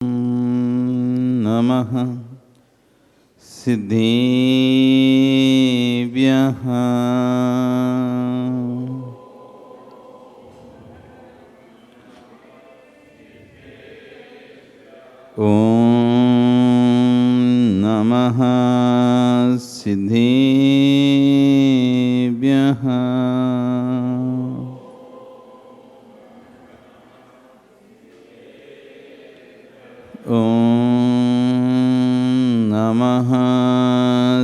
नमः सिद्धेभ्यः। ॐ नमः सिद्धेभ्यः। नमः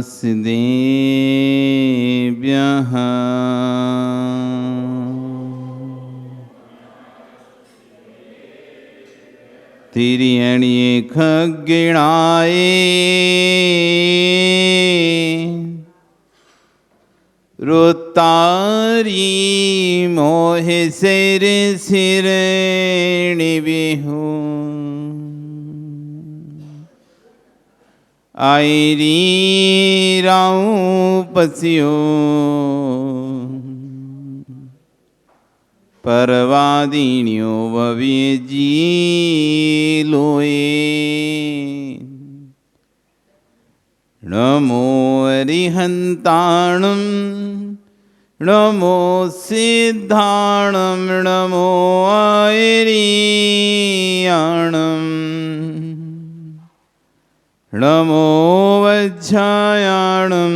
सिद्धेभ्यः। तिर्यण्ये खग्गिणाय रुतारी मोहे सिर सिरणी बिहू आयरी राऊ पसियो परवादिन्यो भव्य जी लोए। नमो अरिहंताणं नमो सिद्धाणं नमो आयरियाणं नमो वज्रायाणं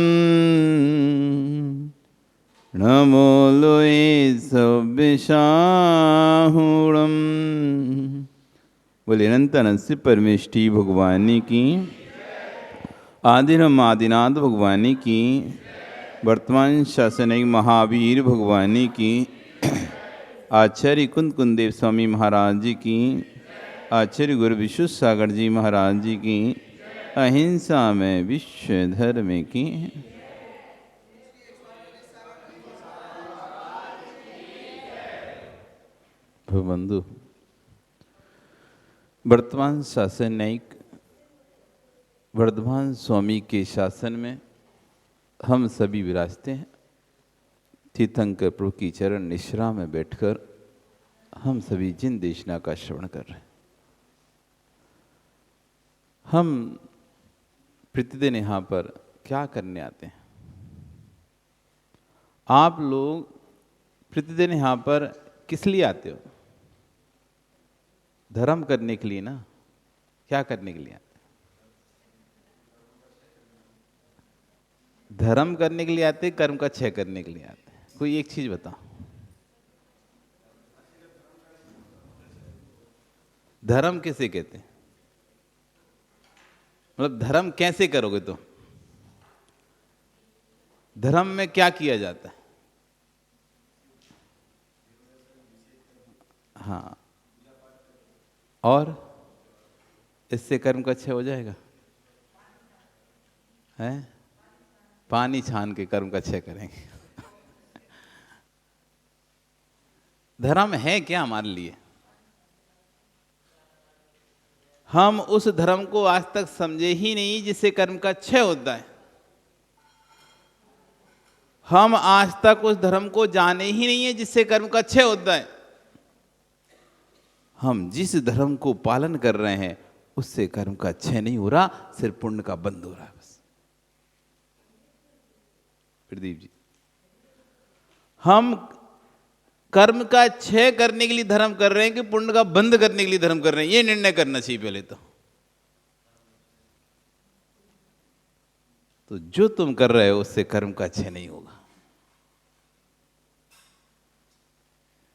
नमो लोये सव्यसाहुणं। बोले अनंत अनंत परमेष्टि भगवानी की, आदिरम आदिनाथ भगवानी की, वर्तमान शासनिक महावीर भगवानी की, आचार्य कुंद कुंदेव स्वामी महाराज जी की, आचार्य गुरु विश्व सागर जी महाराज जी की, अहिंसा में विश्व धर्म की। बंधु, वर्तमान शासन न्यायिक वर्धमान स्वामी के शासन में हम सभी विराजते हैं। तीर्थंकर प्रभु की चरण निश्रा में बैठकर हम सभी जिन देशना का श्रवण कर रहे हैं। हम प्रतिदिन यहाँ पर क्या करने आते हैं? आप लोग प्रतिदिन यहाँ पर किस लिए आते हो? धर्म करने के लिए ना? क्या करने के लिए आते? धर्म करने के लिए आते, कर्म का क्षय करने के लिए आते? कोई एक चीज बताओ। धर्म किसे कहते हैं? मतलब धर्म कैसे करोगे तुम? धर्म में क्या किया जाता है? हाँ, और इससे कर्म का क्षय हो जाएगा? है? पानी छान के कर्म का क्षय करेंगे। धर्म है क्या हमारे लिए? हम उस धर्म को आज तक समझे ही नहीं जिससे कर्म का क्षय होता है। हम आज तक उस धर्म को जाने ही नहीं है जिससे कर्म का क्षय होता है। हम जिस धर्म को पालन कर रहे हैं उससे कर्म का क्षय नहीं हो रहा, सिर्फ पुण्य का बंध हो रहा है बस। प्रदीप जी, हम कर्म का क्षय करने के लिए धर्म कर रहे हैं कि पुण्य का बंध करने के लिए धर्म कर रहे हैं? ये निर्णय करना चाहिए पहले तो जो तुम कर रहे हो उससे कर्म का क्षय नहीं होगा।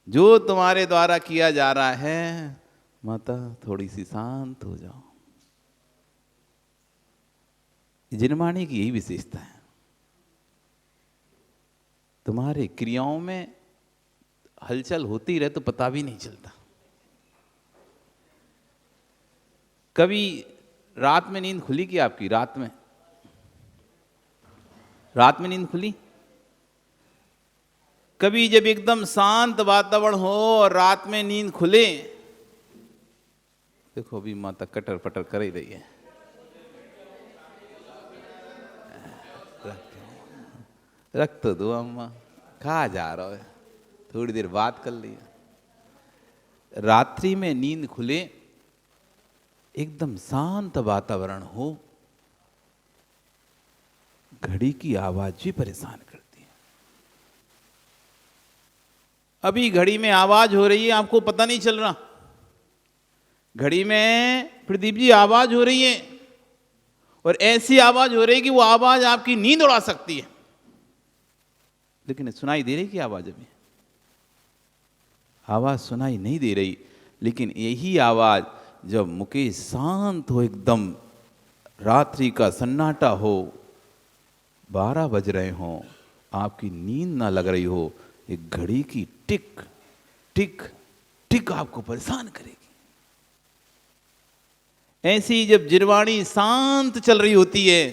जो तुम्हारे द्वारा किया जा रहा है, माता थोड़ी सी शांत हो जाओ। जिनवाणी की यही विशेषता है। तुम्हारे क्रियाओं में हलचल होती रहे तो पता भी नहीं चलता। कभी रात में नींद खुली कि आपकी? रात में नींद खुली? कभी जब एकदम शांत वातावरण हो और रात में नींद खुले, देखो अभी माता कटर पटर कर ही रही है। रख तो दो अम्मा, कहाँ जा रहा है? थोड़ी देर बात कर लिया। रात्रि में नींद खुले एकदम शांत वातावरण हो, घड़ी की आवाज भी परेशान करती है। अभी घड़ी में आवाज हो रही है, आपको पता नहीं चल रहा। घड़ी में प्रदीप जी आवाज हो रही है, और ऐसी आवाज हो रही है कि वो आवाज आपकी नींद उड़ा सकती है, लेकिन सुनाई दे रही कि आवाज? अभी आवाज सुनाई नहीं दे रही। लेकिन यही आवाज जब मुकेश शांत हो, एकदम रात्रि का सन्नाटा हो, 12 बज रहे हों, आपकी नींद ना लग रही हो, एक घड़ी की टिक टिक टिक आपको परेशान करेगी। ऐसी जब जिरवाणी शांत चल रही होती है,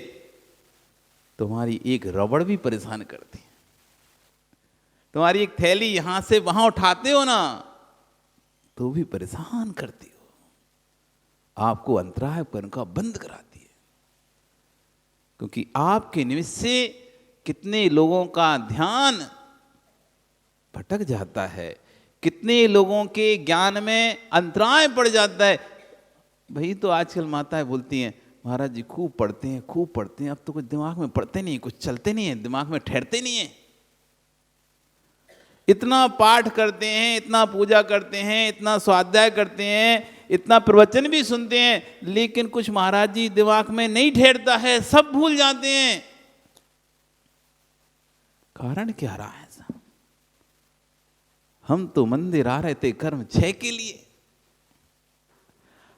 तुम्हारी एक रबड़ भी परेशान करती है। तुम्हारी एक थैली यहां से वहां उठाते हो ना, तो भी परेशान करती हो, आपको अंतराय पर उनका बंद कराती है। क्योंकि आपके निमित्त से कितने लोगों का ध्यान भटक जाता है, कितने लोगों के ज्ञान में अंतराय पड़ जाता है। भाई तो आजकल माताएं बोलती हैं, महाराज जी खूब पढ़ते हैं, अब तो कुछ दिमाग में पढ़ते नहीं, कुछ चलते नहीं है, दिमाग में ठहरते नहीं है। इतना पाठ करते हैं, इतना पूजा करते हैं, इतना स्वाध्याय करते हैं, इतना प्रवचन भी सुनते हैं, लेकिन कुछ महाराज जी दिमाग में नहीं ठहरता है, सब भूल जाते हैं। कारण क्या रहा है ऐसा? हम तो मंदिर आ रहे थे कर्म 6 के लिए,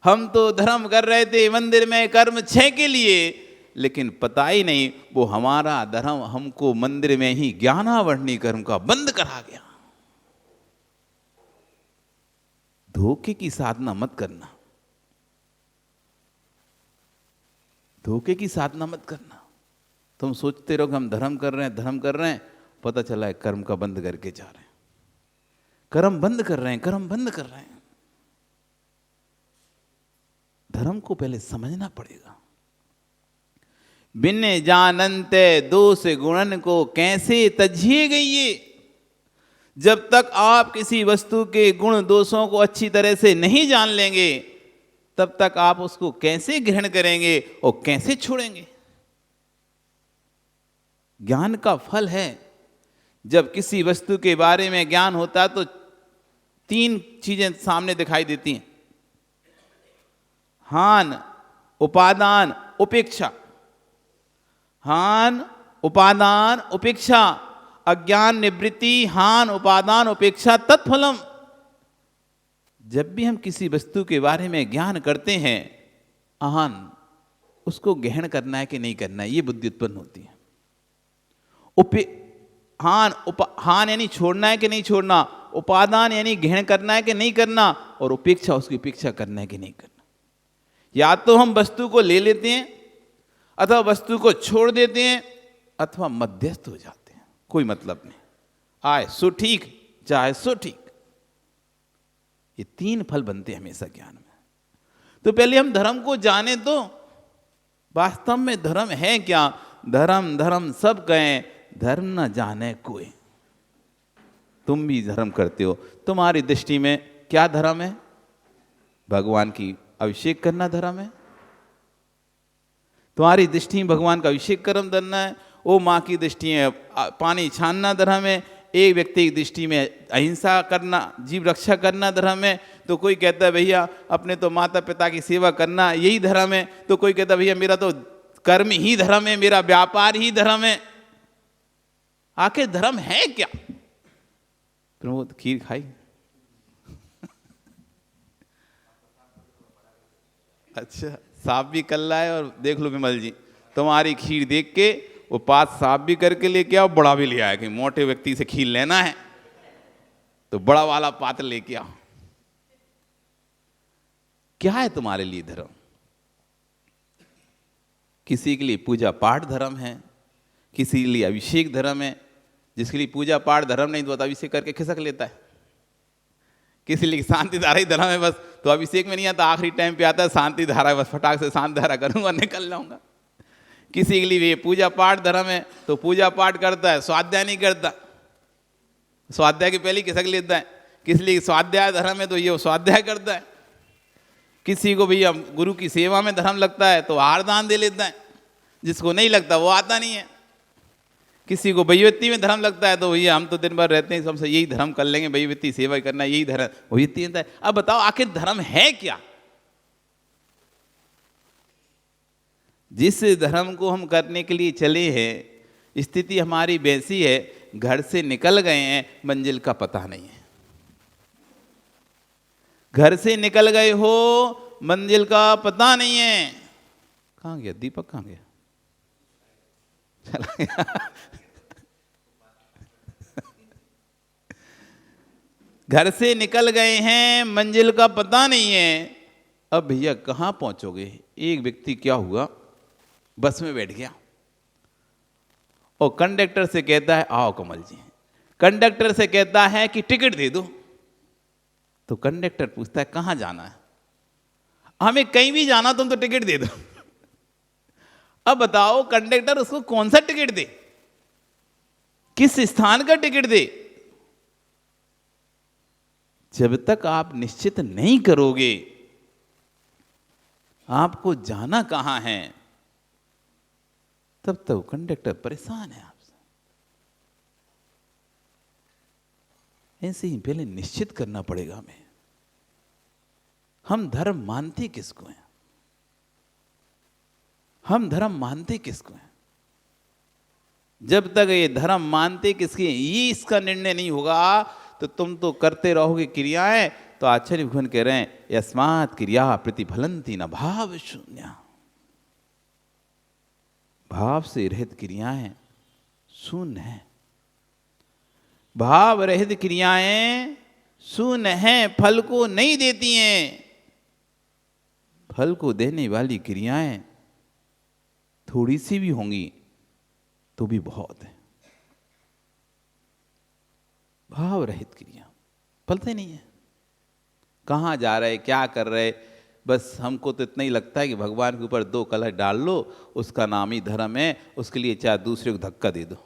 हम तो धर्म कर रहे थे मंदिर में कर्म 6 के लिए, लेकिन पता ही नहीं वो हमारा धर्म हमको मंदिर में ही ज्ञानावर्णी कर्म का बंद करा गया। धोखे की साधना मत करना, धोखे की साधना मत करना। तुम सोचते रहो कि हम धर्म कर रहे हैं, पता चला है कर्म का बंद करके जा रहे हैं, कर्म बंद कर रहे हैं। धर्म को पहले समझना पड़ेगा। बिन जानन्ते दोष गुणन को कैसे तजिए गई। जब तक आप किसी वस्तु के गुण दोषों को अच्छी तरह से नहीं जान लेंगे, तब तक आप उसको कैसे ग्रहण करेंगे और कैसे छोड़ेंगे। ज्ञान का फल है, जब किसी वस्तु के बारे में ज्ञान होता है तो 3 चीजें सामने दिखाई देती हैं, हान, उपादान, उपेक्षा। हान, उपादान, उपेक्षा, अज्ञान निवृत्ति, हान, उपादान, उपेक्षा, तत्फलम। जब भी हम किसी वस्तु के बारे में ज्ञान करते हैं, हान, उसको ग्रहण करना है कि नहीं करना है, ये बुद्धि उत्पन्न होती है। हान यानी छोड़ना है कि नहीं छोड़ना, उपादान यानी ग्रहण करना है कि नहीं करना, और उपेक्षा उसकी उपेक्षा करना है कि नहीं करना। या तो हम वस्तु को ले लेते हैं, अथवा वस्तु को छोड़ देते हैं, अथवा मध्यस्थ हो जाते हैं, कोई मतलब नहीं, आए सो ठीक, चाहे सो ठीक। ये 3 फल बनते हैं हमेशा ज्ञान में। तो पहले हम धर्म को जाने तो वास्तव में धर्म है क्या। धर्म धर्म सब कहें, धर्म न जाने कोई। तुम भी धर्म करते हो, तुम्हारी दृष्टि में क्या धर्म है? भगवान की अभिषेक करना धर्म है। तुम्हारी दृष्टि में भगवान का अभिषेक कर्म करना है। वो माँ की दृष्टि में पानी छानना धर्म है। एक व्यक्ति की दृष्टि में अहिंसा करना, जीव रक्षा करना धर्म है। तो कोई कहता है भैया अपने तो माता पिता की सेवा करना यही धर्म है। तो कोई कहता है भैया मेरा तो कर्म ही धर्म है, मेरा व्यापार ही धर्म है। आखिर धर्म है क्या? प्रमोद खीर खाई? अच्छा, साफ भी कर लाए। और देख लो विमल जी, तुम्हारी खीर देख के वो पात साफ भी करके लेके आओ, बड़ा भी ले आया कि मोटे व्यक्ति से खीर लेना है तो बड़ा वाला पात्र लेके आओ। क्या है तुम्हारे लिए धर्म? किसी के लिए पूजा पाठ धर्म है, किसी के लिए अभिषेक धर्म है। जिसके लिए पूजा पाठ धर्म नहीं तो अभिषेक करके खिसक लेता है। किसी लिए शांति धारा ही धर्म है, बस तो अभिषेक में नहीं आता, आखिरी टाइम पे आता है शांति धारा, बस फटाक से शांति धारा करूंगा निकल जाऊंगा। किसी के लिए ये पूजा पाठ धर्म है तो पूजा पाठ करता है, स्वाध्याय नहीं करता, स्वाध्याय के पहले खिसक लेता है। किसी लिए स्वाध्याय धर्म है तो ये स्वाध्याय करता है। किसी को भैया गुरु की सेवा में धर्म लगता है तो हार दान दे लेता है, जिसको नहीं लगता वो आता नहीं है। किसी को भैयवती में धर्म लगता है तो भैया हम तो दिन भर रहते हैं, सबसे यही धर्म कर लेंगे, भैयवती सेवा करना यही धर्म, भैयवती है। अब बताओ आखिर धर्म है क्या? जिस धर्म को हम करने के लिए चले हैं, स्थिति हमारी वैसी है, घर से निकल गए हैं, मंजिल का पता नहीं है। घर से निकल गए हो, मंजिल का पता नहीं है। कहाँ गया दीपक, कहाँ गया? चला गया। घर से निकल गए हैं, मंजिल का पता नहीं है। अब भैया कहाँ पहुंचोगे? एक व्यक्ति क्या हुआ, बस में बैठ गया और कंडक्टर से कहता है आओ कमल जी। कंडक्टर से कहता है कि टिकट दे दो। तो कंडक्टर पूछता है कहाँ जाना है? हमें कहीं भी जाना, तुम तो टिकट दे दो। अब बताओ कंडक्टर उसको कौन सा टिकट दे, किस स्थान का टिकट दे? जब तक आप निश्चित नहीं करोगे आपको जाना कहां है, तब तक कंडक्टर परेशान है आपसे। ऐसे ही पहले निश्चित करना पड़ेगा हमें, हम धर्म मानते किसको हैं, हम धर्म मानते किसको हैं। जब तक ये धर्म मानते किसके, ये इसका निर्णय नहीं होगा तो तुम तो करते रहोगे क्रियाएं। तो आचार्य भगवान कह रहे हैं यस्मात् क्रिया प्रतिफलंति न भाव शून्य। भाव से रहित क्रियाएं शून्य है, भाव रहित क्रियाएं शून्य हैं, फल को नहीं देती हैं। फल को देने वाली क्रियाएं थोड़ी सी भी होंगी तो भी बहुत है। भाव रहित क्रिया फलते नहीं है। कहाँ जा रहे, क्या कर रहे, बस हमको तो इतना ही लगता है कि भगवान के ऊपर 2 कलश डाल लो, उसका नाम ही धर्म है, उसके लिए चाहे दूसरे को धक्का दे दो।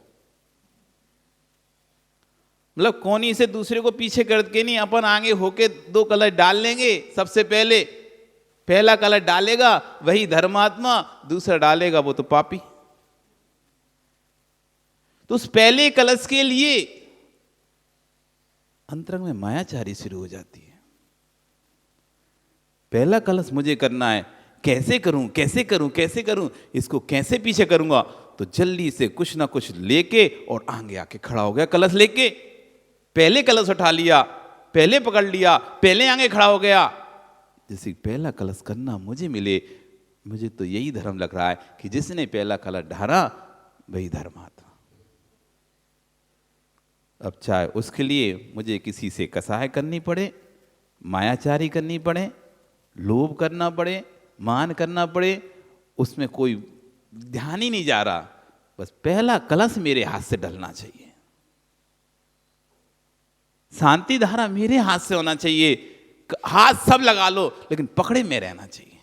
मतलब कोनी से दूसरे को पीछे करके नहीं, अपन आगे होके 2 कलश डाल लेंगे। सबसे पहले पहला कलश डालेगा वही धर्मात्मा, दूसरा डालेगा वो तो पापी। तो उस पहले कलश के लिए अंतरंग में मायाचारी शुरू हो जाती है। पहला कलश मुझे करना है, कैसे करूं कैसे करूं कैसे करूं, इसको कैसे पीछे करूंगा, तो जल्दी से कुछ ना कुछ लेके और आगे आके खड़ा हो गया कलश लेके। पहले कलश उठा लिया, पहले पकड़ लिया, पहले आगे खड़ा हो गया। जैसे पहला कलश करना मुझे मिले, मुझे तो यही धर्म लग रहा है कि जिसने पहला कलश ढारा वही धर्मात्मा। अब चाहे उसके लिए मुझे किसी से कसाय करनी पड़े, मायाचारी करनी पड़े, लोभ करना पड़े, मान करना पड़े, उसमें कोई ध्यान ही नहीं जा रहा। बस पहला कलश मेरे हाथ से डलना चाहिए, शांति धारा मेरे हाथ से होना चाहिए। हाथ सब लगा लो लेकिन पकड़े में रहना चाहिए।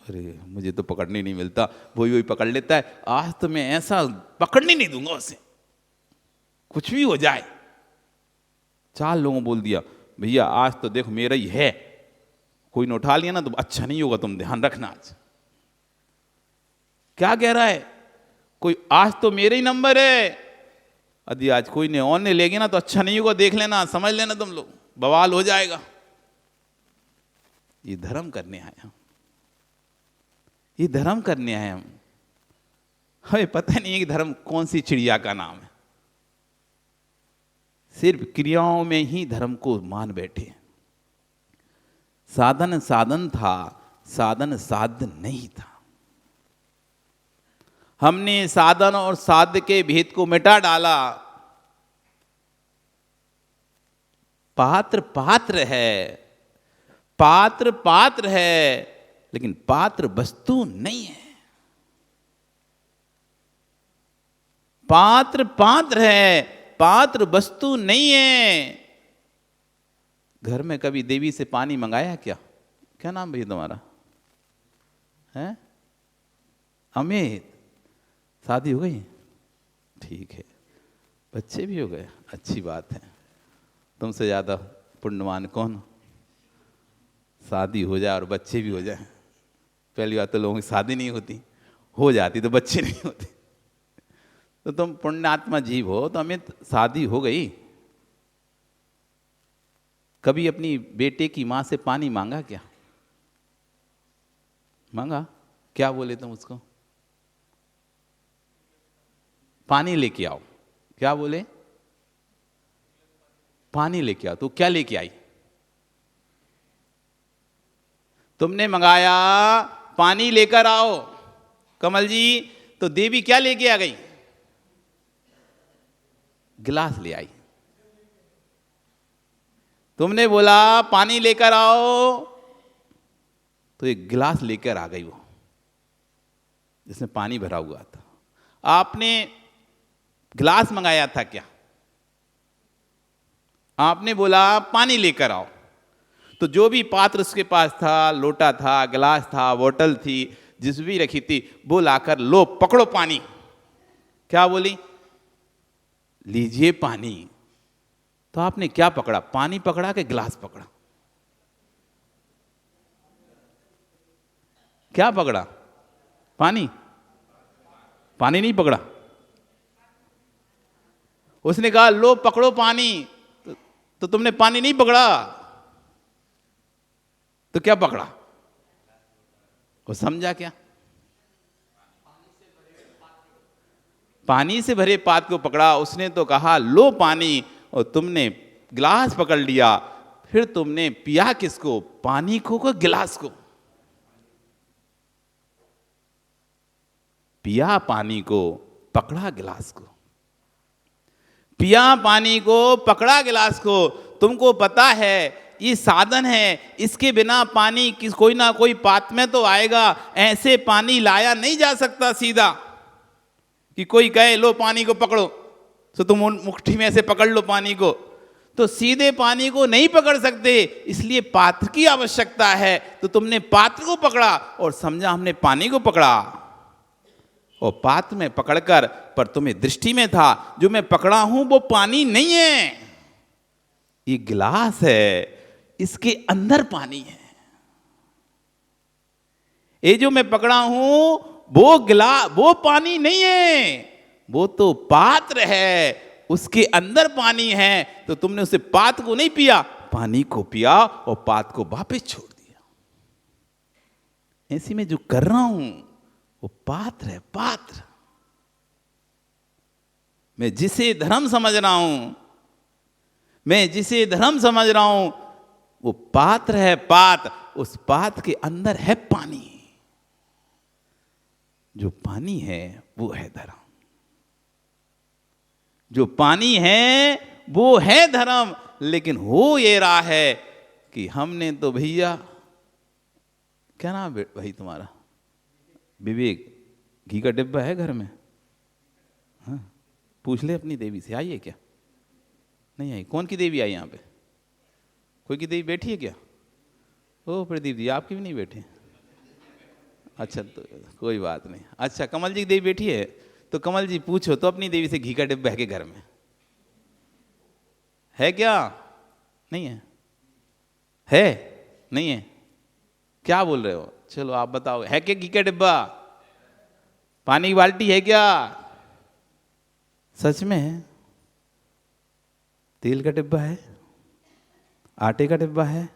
अरे मुझे तो पकड़ने नहीं मिलता, वही पकड़ लेता है। आज तो मैं ऐसा पकड़ने नहीं दूंगा उसे, कुछ भी हो जाए। 4 लोगों बोल दिया भैया आज तो देखो मेरा ही है, कोई ने उठा लिया ना तो अच्छा नहीं होगा, तुम ध्यान रखना। आज क्या कह रहा है कोई, आज तो मेरे ही नंबर है, यदि आज कोई ने और ने लेगे ना तो अच्छा नहीं होगा, देख लेना, समझ लेना, तुम लोग बवाल हो जाएगा। ये धर्म करने आए हम, ये धर्म करने आए हम। हमें पता नहीं है कि धर्म कौन सी चिड़िया का नाम है, सिर्फ क्रियाओं में ही धर्म को मान बैठे। साधन साधन था, साधन साध्य नहीं था। हमने साधन और साध्य के भेद को मिटा डाला। पात्र पात्र है, पात्र पात्र है, लेकिन पात्र वस्तु नहीं है। पात्र पात्र है, पात्र वस्तु नहीं है। घर में कभी देवी से पानी मंगाया क्या? क्या नाम भैया तुम्हारा है? अमित। शादी हो गई? ठीक है, बच्चे भी हो गए, अच्छी बात है। तुमसे ज्यादा पुण्यवान कौन? शादी हो जाए और बच्चे भी हो जाए। पहली बात तो लोगों की शादी नहीं होती, हो जाती तो बच्चे नहीं होते। तो तुम पुण्यात्मा जीव हो, तो हमें शादी हो गई, कभी अपनी बेटे की माँ से पानी मांगा क्या? मांगा? क्या बोले तुम उसको? पानी लेके आओ। क्या बोले? पानी लेके आओ। तो क्या लेके आई? तुमने मंगाया पानी लेकर आओ कमल जी, तो देवी क्या लेके आ गई? गिलास ले आई। तुमने बोला पानी लेकर आओ, तो एक गिलास लेकर आ गई वो, जिसमें पानी भरा हुआ था। आपने गिलास मंगाया था क्या? आपने बोला पानी लेकर आओ, तो जो भी पात्र उसके पास था, लोटा था, गिलास था, बोतल थी, जिस भी रखी थी, वो लाकर लो पकड़ो पानी। क्या बोली? लीजिए पानी। तो आपने क्या पकड़ा? पानी पकड़ा कि गिलास पकड़ा? क्या पकड़ा? पानी? पानी नहीं पकड़ा। उसने कहा लो पकड़ो पानी, तो तुमने पानी नहीं पकड़ा, तो क्या पकड़ा? वो समझा क्या? पानी से भरे पात्र को पकड़ा। उसने तो कहा लो पानी, और तुमने गिलास पकड़ लिया। फिर तुमने पिया किसको? पानी को गिलास को? पिया पानी को, पकड़ा गिलास को। पिया पानी को, पकड़ा गिलास को। तुमको पता है ये साधन है, इसके बिना पानी कोई ना कोई पात्र में तो आएगा। ऐसे पानी लाया नहीं जा सकता सीधा कि कोई कहे लो पानी को पकड़ो, तो तुम मुट्ठी में ऐसे पकड़ लो पानी को, तो सीधे पानी को नहीं पकड़ सकते। इसलिए पात्र की आवश्यकता है। तो तुमने पात्र को पकड़ा और समझा हमने पानी को पकड़ा, और पात्र में पकड़कर, पर तुम्हें दृष्टि में था जो मैं पकड़ा हूं वो पानी नहीं है, ये गिलास है, इसके अंदर पानी है। ये जो मैं पकड़ा हूं वो पानी नहीं है, वो तो पात्र है, उसके अंदर पानी है। तो तुमने उसे पात्र को नहीं पिया, पानी को पिया और पात्र को वापस छोड़ दिया। ऐसी में जो कर रहा हूं वो पात्र है, पात्र। मैं जिसे धर्म समझ रहा हूं, मैं जिसे धर्म समझ रहा हूं, वो पात्र है, पात्र। उस पात्र के अंदर है पानी। जो पानी है वो है धर्म। जो पानी है वो है धर्म। लेकिन हो ये रहा है कि हमने तो भैया, क्या नाम है भाई तुम्हारा? विवेक, घी का डिब्बा है घर में? हाँ, पूछ ले अपनी देवी से, आई है क्या? नहीं आई। कौन की देवी आई यहाँ पे? कोई की देवी बैठी है क्या? ओ प्रदीप जी, आपकी भी नहीं बैठे? अच्छा, तो कोई बात नहीं। अच्छा, कमल जी की देवी बैठी है, तो कमल जी पूछो तो अपनी देवी से, घी का डिब्बा है के घर में? है क्या? नहीं है? है? नहीं है? क्या बोल रहे हो? चलो आप बताओ, है क्या घी का डिब्बा? पानी की बाल्टी है क्या? सच में है? तेल का डिब्बा है, आटे का डिब्बा है,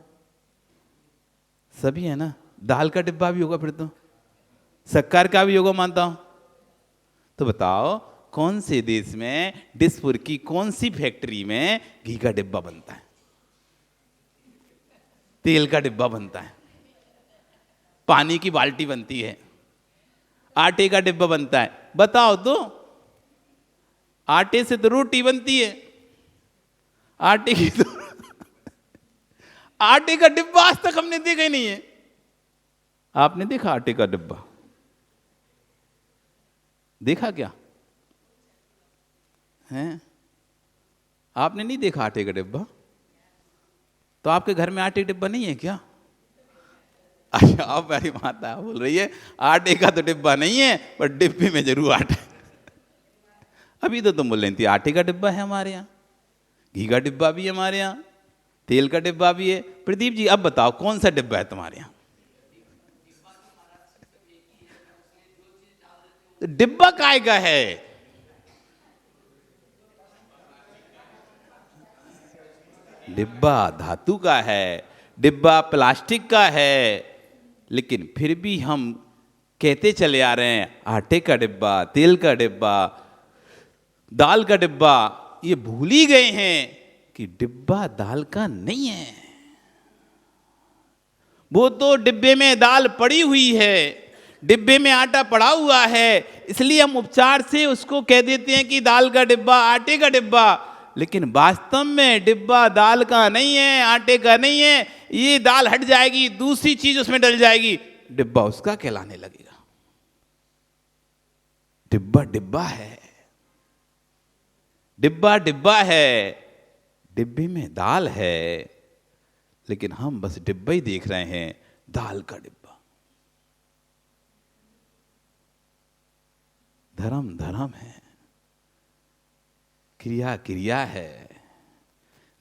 सभी है ना? दाल का डिब्बा भी होगा, फिर तो शक्कर का भी होगा मानता हूं। तो बताओ कौन से देश में, डिस्पुर की कौन सी फैक्ट्री में घी का डिब्बा बनता है, तेल का डिब्बा बनता है, पानी की बाल्टी बनती है, आटे का डिब्बा बनता है? बताओ तो। आटे से तो रोटी बनती है, आटे की तो आटे का डिब्बा आज तक हमने देखा ही नहीं है। आपने देखा आटे का डिब्बा? देखा क्या है? आपने नहीं देखा आटे का डिब्बा? तो आपके घर में आटे का डिब्बा नहीं है क्या? अच्छा, अब मेरी माता बोल रही है आटे का तो डिब्बा नहीं है, पर डिब्बे में जरूर आटा है। अभी तो तुम बोल रही थी आटे का डिब्बा है हमारे यहाँ, घी का डिब्बा भी है हमारे यहाँ, तेल का डिब्बा भी है। प्रदीप जी अब बताओ कौन सा डिब्बा है तुम्हारे यहाँ? तो डिब्बा काय का है? डिब्बा धातु का है, डिब्बा प्लास्टिक का है, लेकिन फिर भी हम कहते चले आ रहे हैं आटे का डिब्बा, तेल का डिब्बा, दाल का डिब्बा। ये भूल ही गए हैं कि डिब्बा दाल का नहीं है। वो तो डिब्बे में दाल पड़ी हुई है, डिब्बे में आटा पड़ा हुआ है, इसलिए हम उपचार से उसको कह देते हैं कि दाल का डिब्बा, आटे का डिब्बा। लेकिन वास्तव में डिब्बा दाल का नहीं है, आटे का नहीं है। ये दाल हट जाएगी, दूसरी चीज उसमें डल जाएगी, डिब्बा उसका कहलाने लगेगा। डिब्बा डिब्बा है, डिब्बा डिब्बा है, डिब्बे में दाल है, लेकिन हम बस डिब्बा ही देख रहे हैं, दाल का डिब्बा। धर्म धर्म है, क्रिया क्रिया है।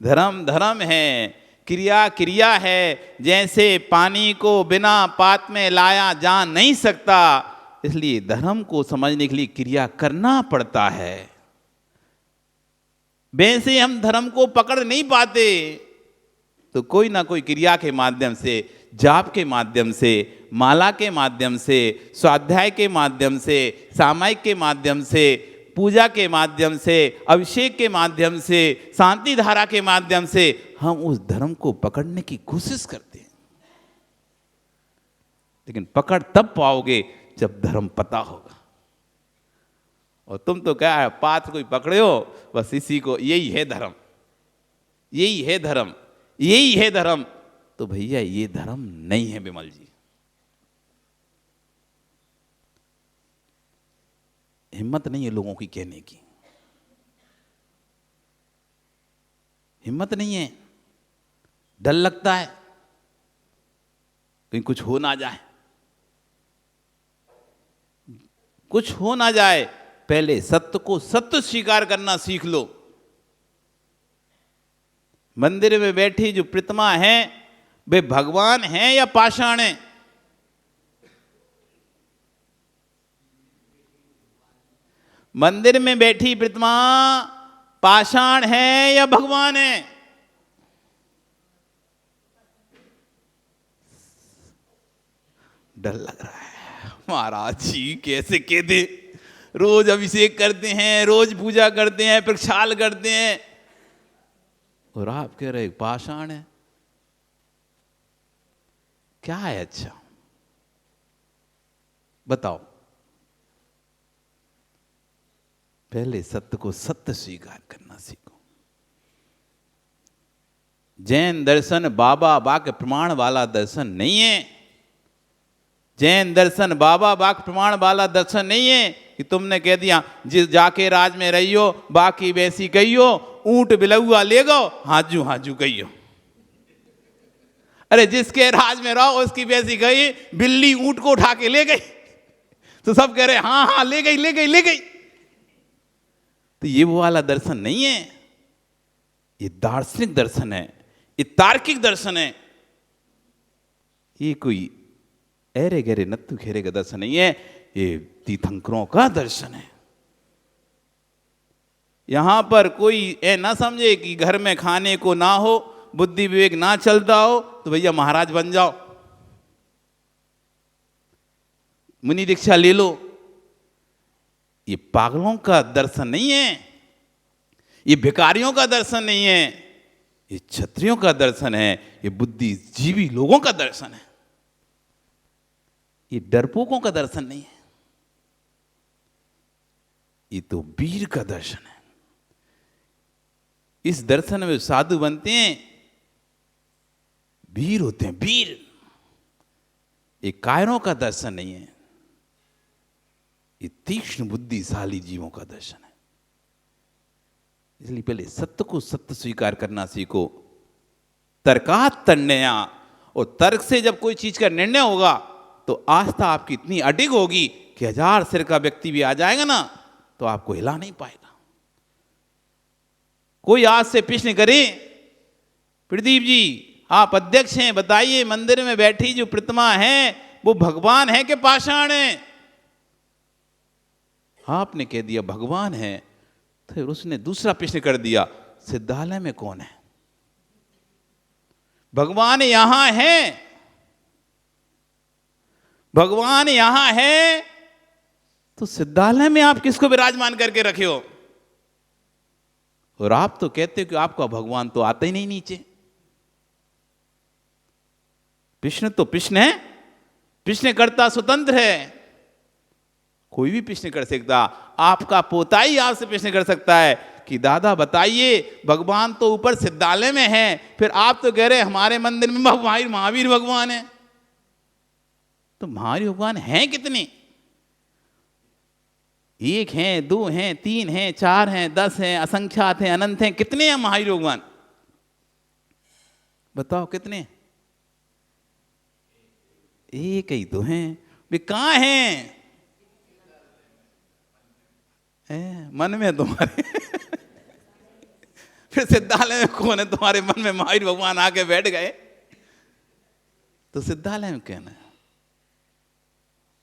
धर्म धर्म है, क्रिया क्रिया है। जैसे पानी को बिना पात में लाया जा नहीं सकता, इसलिए धर्म को समझने के लिए क्रिया करना पड़ता है। वैसे हम धर्म को पकड़ नहीं पाते, तो कोई ना कोई क्रिया के माध्यम से, जाप के माध्यम से, माला के माध्यम से, स्वाध्याय के माध्यम से, सामायिक के माध्यम से, पूजा के माध्यम से, अभिषेक के माध्यम से, शांति धारा के माध्यम से हम उस धर्म को पकड़ने की कोशिश करते हैं। लेकिन पकड़ तब पाओगे जब धर्म पता होगा। और तुम तो क्या है, पात्र कोई पकड़े हो, बस इसी को, यही है धर्म, यही है धर्म, यही है धर्म। तो भैया ये धर्म नहीं है विमल जी। हिम्मत नहीं है लोगों की कहने की, हिम्मत नहीं है। डर लगता है कहीं कुछ हो ना जाए, कुछ हो ना जाए। पहले सत्य को सत्य स्वीकार करना सीख लो। मंदिर में बैठी जो प्रतिमा है, वे भगवान हैं या पाषाण हैं? मंदिर में बैठी प्रतिमा पाषाण है या भगवान है? डर लग रहा है महाराज जी कैसे कह दे। रोज अभिषेक करते हैं, रोज पूजा करते हैं, प्रक्षाल करते हैं, और आप कह रहे पाषाण है। क्या है अच्छा बताओ। पहले सत्य को सत्य स्वीकार करना सीखो। जैन दर्शन बाबा वाक्य प्रमाण वाला दर्शन नहीं है। जैन दर्शन बाबा वाक्य प्रमाण वाला दर्शन नहीं है कि तुमने कह दिया जिस जाके राज में रहियो बाकी वैसी कहियो, ऊंट बिलौआ ले गो हाजू हाजू कहियो। अरे जिसके राज में रहो उसकी वैसी गई, बिल्ली ऊंट को उठा के ले गई तो सब कह रहे हाँ हाँ ले गई ले गई ले गई। तो ये वो वाला दर्शन नहीं है, ये दार्शनिक दर्शन है, ये तार्किक दर्शन है। ये कोई ऐरे गहरे नत्थु घेरे का दर्शन नहीं है, ये तीर्थंकरों का दर्शन है। यहां पर कोई ए ना समझे कि घर में खाने को ना हो, बुद्धि विवेक ना चलता हो तो भैया महाराज बन जाओ, मुनि दीक्षा ले लो। ये पागलों का दर्शन नहीं है, ये भिखारियों का दर्शन नहीं है, ये क्षत्रियों का दर्शन है, ये बुद्धिजीवी लोगों का दर्शन है। ये डरपोकों का दर्शन नहीं है, ये तो वीर का दर्शन है। इस दर्शन में साधु बनते हैं, वीर होते हैं, वीर। ये कायरों का दर्शन नहीं है, ये तीक्ष्ण बुद्धिशाली जीवों का दर्शन है। इसलिए पहले सत्य को सत्य स्वीकार करना सीखो। तर्कात् तन्नया, और तर्क से जब कोई चीज का निर्णय होगा तो आस्था आपकी इतनी अडिग होगी कि 1000 सिर का व्यक्ति भी आ जाएगा ना तो आपको हिला नहीं पाएगा। कोई आज से प्रश्न करे प्रदीप जी आप अध्यक्ष हैं, बताइए मंदिर में बैठी जो प्रतिमा है वो भगवान है कि पाषाण है? आपने कह दिया भगवान है, तो फिर उसने दूसरा प्रश्न कर दिया, सिद्धालय में कौन है? भगवान यहां है, भगवान यहां है, तो सिद्धालय में आप किसको विराजमान करके रखे हो? और आप तो कहते हो कि आपका भगवान तो आता ही नहीं नीचे। प्रश्न तो प्रश्न है, प्रश्नकर्ता स्वतंत्र है, कोई भी प्रश्न कर सकता। आपका पोता ही आपसे प्रश्न कर सकता है कि दादा बताइए भगवान तो ऊपर सिद्धालय में है, फिर आप तो कह रहे हमारे मंदिर में महावीर भगवान है। तो महावीर भगवान हैं कितने? एक हैं, दो हैं, तीन हैं, चार हैं, 10 हैं, असंख्यात हैं, अनंत हैं? कितने हैं महावीर भगवान? बताओ कितने? एक ही तो हैं। वे कहां हैं? मन में तुम्हारे फिर सिद्धालय में कौन है? तुम्हारे मन में महावीर भगवान आके बैठ गए तो सिद्धालय में कहना है।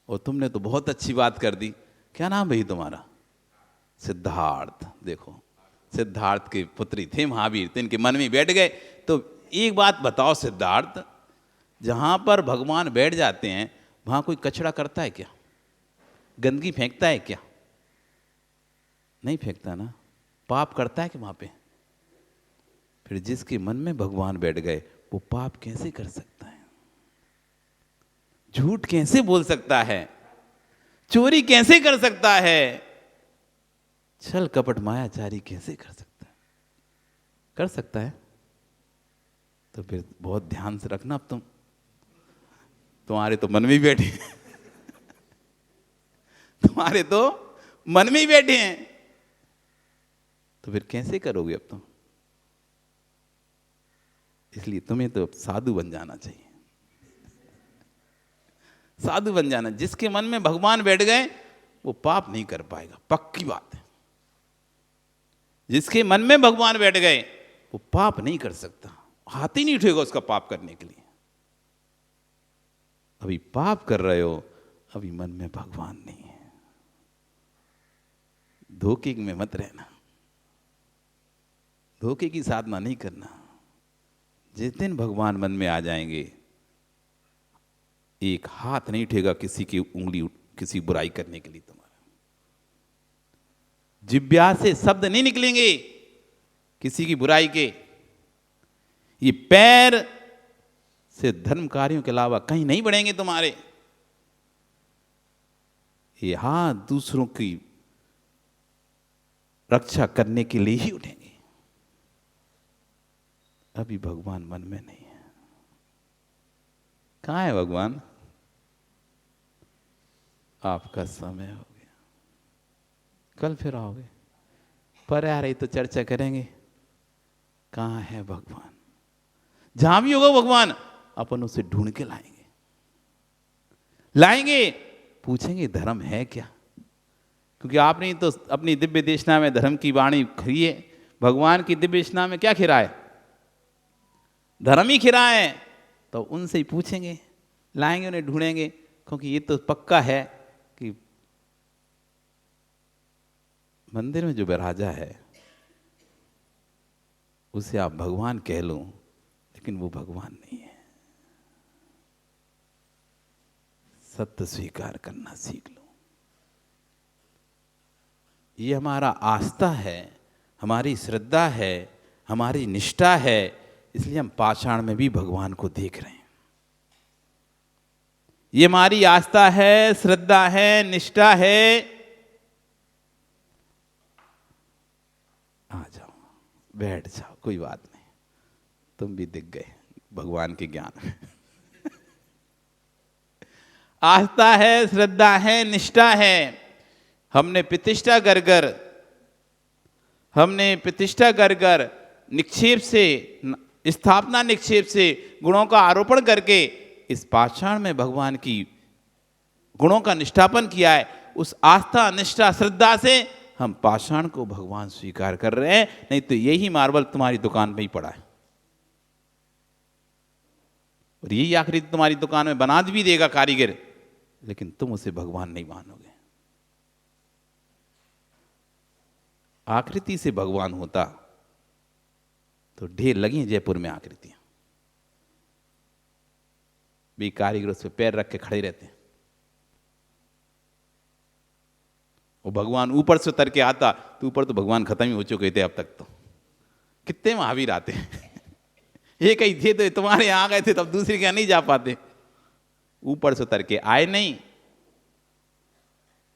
और तुमने तो बहुत अच्छी बात कर दी। क्या नाम भाई तुम्हारा? सिद्धार्थ। देखो सिद्धार्थ के पुत्री थे महावीर, तो इनके मन में बैठ गए। तो एक बात बताओ सिद्धार्थ, जहां पर भगवान बैठ जाते हैं वहां कोई कचरा करता है क्या? गंदगी फेंकता है क्या? नहीं फेंकता ना। पाप करता है कि वहां पे? फिर जिसके मन में भगवान बैठ गए वो पाप कैसे कर सकता है? झूठ कैसे बोल सकता है? चोरी कैसे कर सकता है? छल कपट मायाचारी कैसे कर सकता है? कर सकता है? तो फिर बहुत ध्यान से रखना। अब तुम्हारे तो मन में ही बैठे तुम्हारे तो मन में ही बैठे हैं, तो फिर कैसे करोगे अब तुम? इसलिए तुम्हें तो साधु बन जाना चाहिए। साधु बन जाना। जिसके मन में भगवान बैठ गए वो पाप नहीं कर पाएगा, पक्की बात है। जिसके मन में भगवान बैठ गए वो पाप नहीं कर सकता, हाथ ही नहीं उठेगा उसका पाप करने के लिए। अभी पाप कर रहे हो, अभी मन में भगवान नहीं है। धोखे में मत रहना, धोखे की साधना नहीं करना। जिस दिन भगवान मन में आ जाएंगे एक हाथ नहीं उठेगा किसी की उंगली किसी बुराई करने के लिए। तुम्हारा जिब्या से शब्द नहीं निकलेंगे किसी की बुराई के। ये पैर से धर्म कार्यों के अलावा कहीं नहीं बढ़ेंगे तुम्हारे। ये हाथ दूसरों की रक्षा करने के लिए ही उठेंगे। अभी भगवान मन में नहीं है। कहां है भगवान? आपका समय हो गया, कल फिर आओगे। पर आ रही तो चर्चा करेंगे कहां है भगवान। जहां भी होगा भगवान अपन उसे ढूंढ के लाएंगे, लाएंगे। पूछेंगे धर्म है क्या? क्योंकि आपने तो अपनी दिव्य देशना में धर्म की वाणी खरी है। भगवान की दिव्य देशना में क्या खिरा है? धर्म ही खिरा है। तो उनसे ही पूछेंगे, लाएंगे, उन्हें ढूंढेंगे। क्योंकि ये तो पक्का है कि मंदिर में जो विराजा है उसे आप भगवान कह लो, लेकिन वो भगवान नहीं है। सत्य स्वीकार करना सीख लो। ये हमारा आस्था है, हमारी श्रद्धा है, हमारी निष्ठा है। इसलिए हम पाषाण में भी भगवान को देख रहे हैं। ये हमारी आस्था है, श्रद्धा है, निष्ठा है। आ जाओ, बैठ जाओ, कोई बात नहीं। तुम भी दिख गए भगवान के ज्ञान में। आस्था है, श्रद्धा है, निष्ठा है। हमने प्रतिष्ठा कर कर निक्षेप से, स्थापना निक्षेप से गुणों का आरोपण करके इस पाषाण में भगवान की गुणों का निष्ठापन किया है। उस आस्था, निष्ठा, श्रद्धा से हम पाषाण को भगवान स्वीकार कर रहे हैं। नहीं तो यही मार्बल तुम्हारी दुकान में ही पड़ा है। और यही आकृति तुम्हारी दुकान में बना भी देगा कारीगर, लेकिन तुम उसे भगवान नहीं मानोगे। आकृति से भगवान होता तो ढेर लगी हैं जयपुर में आकृतियां, भी कारीगर उस पर पैर रख के खड़े रहते हैं। वो भगवान ऊपर से उतर के आता तो ऊपर तो भगवान खत्म ही हो चुके थे अब तक। तो कितने महावीर आते हैं एक ही थे तो तुम्हारे यहां गए थे, तब दूसरे के यहां नहीं जा पाते। ऊपर से उतर के आए नहीं,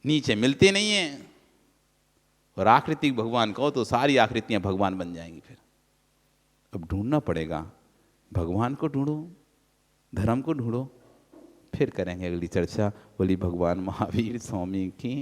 नीचे मिलते नहीं है। और आकृति भगवान कहो तो सारी आकृतियां भगवान बन जाएंगी। फिर अब ढूंढना पड़ेगा, भगवान को ढूंढो, धर्म को ढूंढो, फिर करेंगे अगली चर्चा। बोली भगवान महावीर स्वामी की।